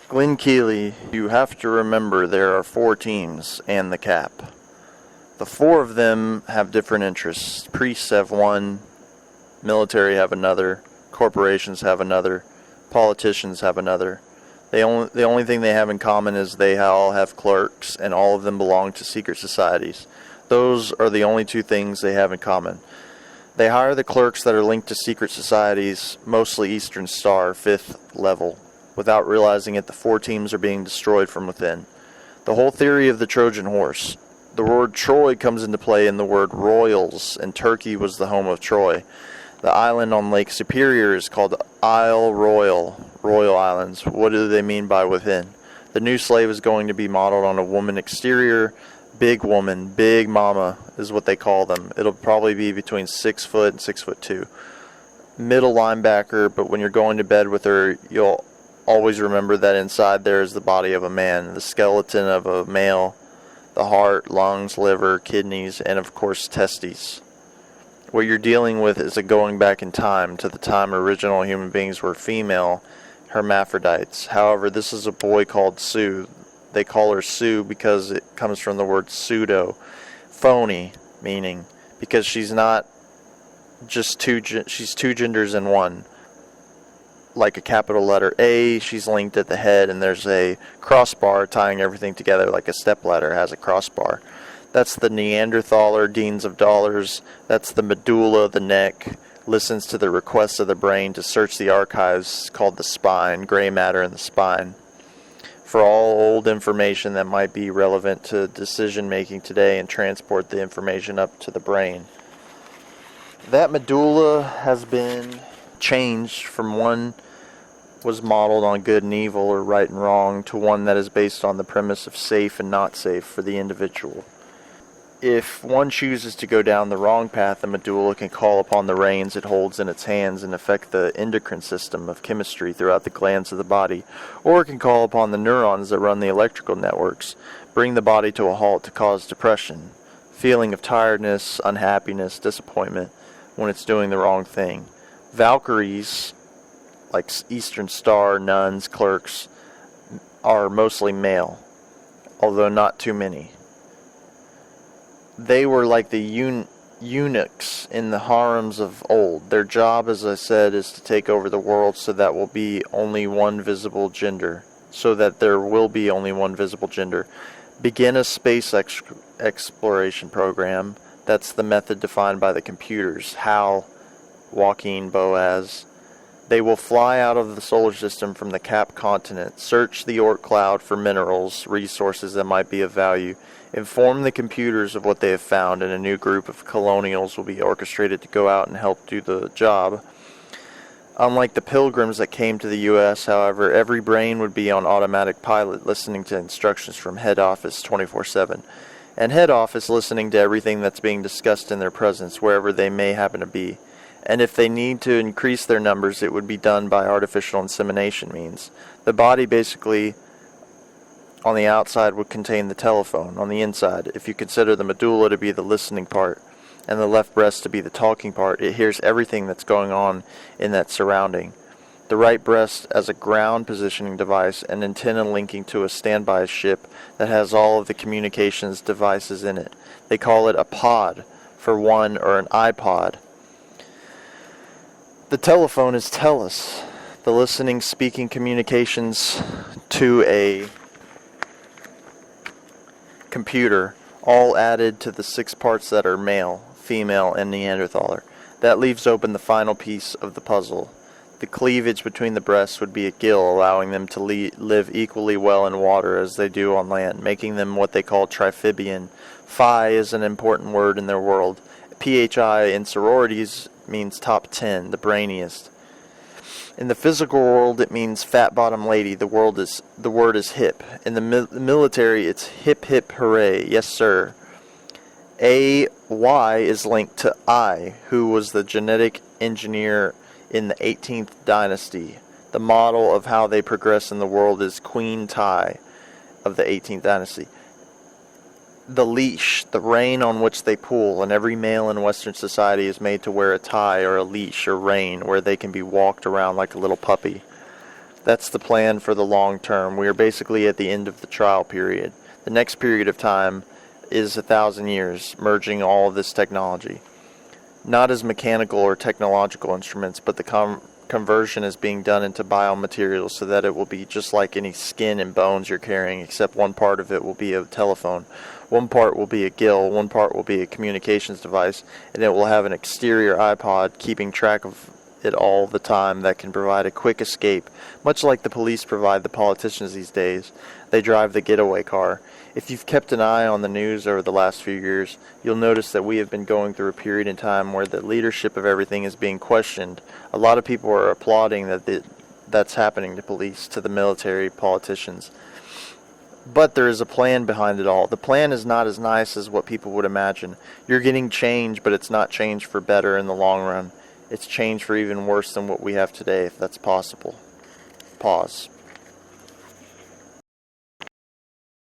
Glen Kealey, you have to remember there are 4 teams and the cap. The 4 of them have different interests. Priests have one, military have another, corporations have another, politicians have another. The only thing they have in common is they all have clerks, and all of them belong to secret societies. Those are the only 2 things they have in common. They hire the clerks that are linked to secret societies, mostly Eastern Star, 5th level. Without realizing it, the 4 teams are being destroyed from within. The whole theory of the Trojan horse. The word Troy comes into play in the word royals, and Turkey was the home of Troy. The island on Lake Superior is called Isle Royal, Royal Islands. What do they mean by within? The new slave is going to be modeled on a woman exterior. Big woman, big mama is what they call them. It'll probably be between 6 foot and 6'2". Middle linebacker, but when you're going to bed with her, you'll always remember that inside there is the body of a man, the skeleton of a male, the heart, lungs, liver, kidneys, and of course testes. What you're dealing with is a going back in time to the time original human beings were female hermaphrodites. However, this is a boy called Sue. They call her Sue because it comes from the word pseudo, phony, meaning because she's not just she's 2 genders in one. Like a capital letter A, she's linked at the head, and there's a crossbar tying everything together like a stepladder has a crossbar. That's the Neanderthaler, Deans of Dollars. That's the medulla, the neck, listens to the requests of the brain to search the archives called the spine, gray matter in the spine, for all old information that might be relevant to decision making today and transport the information up to the brain. That medulla has been changed from one was modeled on good and evil or right and wrong to one that is based on the premise of safe and not safe for the individual. If one chooses to go down the wrong path, the medulla can call upon the reins it holds in its hands and affect the endocrine system of chemistry throughout the glands of the body, or it can call upon the neurons that run the electrical networks, bring the body to a halt to cause depression, feeling of tiredness, unhappiness, disappointment when it's doing the wrong thing. Valkyries, like Eastern Star, nuns, clerks, are mostly male, although not too many. They were like the eunuchs in the harems of old. Their job, as I said, is to take over the world so that will be only one visible gender. So that there will be only one visible gender. Begin a space exploration program. That's the method defined by the computers. Hal, Joaquin, Boaz. They will fly out of the solar system from the Cap continent, search the Oort cloud for minerals, resources that might be of value, inform the computers of what they have found, and a new group of colonials will be orchestrated to go out and help do the job. Unlike the pilgrims that came to the U.S., however, every brain would be on automatic pilot, listening to instructions from head office 24/7, and head office listening to everything that's being discussed in their presence, wherever they may happen to be. And if they need to increase their numbers, it would be done by artificial insemination means. The body basically on the outside would contain the telephone. On the inside, if you consider the medulla to be the listening part and the left breast to be the talking part, it hears everything that's going on in that surrounding. The right breast as a ground positioning device, an antenna linking to a standby ship that has all of the communications devices in it. They call it a pod for one, or an iPod. The telephone is tellus, the listening, speaking communications to a computer, all added to the 6 parts that are male, female, and Neanderthaler. That leaves open the final piece of the puzzle. The cleavage between the breasts would be a gill, allowing them to live equally well in water as they do on land, making them what they call triphibian. Phi is an important word in their world. PHI in sororities means top 10, the brainiest. In the physical world, it means fat bottom lady. The word is hip. In the military, it's hip hip hooray. Yes, sir. AY is linked to I, who was the genetic engineer in the 18th dynasty. The model of how they progress in the world is Queen Tai of the 18th dynasty. The leash, the rein on which they pull, and every male in Western society is made to wear a tie or a leash or rein where they can be walked around like a little puppy. That's the plan for the long term. We are basically at the end of the trial period. The next period of time is 1,000 years, merging all of this technology. Not as mechanical or technological instruments, but the conversion is being done into biomaterials so that it will be just like any skin and bones you're carrying, except one part of it will be a telephone. One part will be a gill, one part will be a communications device, and it will have an exterior iPod keeping track of it all the time that can provide a quick escape, much like the police provide the politicians these days. They drive the getaway car. If you've kept an eye on the news over the last few years, you'll notice that we have been going through a period in time where the leadership of everything is being questioned. A lot of people are applauding that's happening to police, to the military, politicians. But there is a plan behind it all. The plan is not as nice as what people would imagine. You're getting change, but it's not change for better in the long run. It's change for even worse than what we have today, if that's possible. Pause.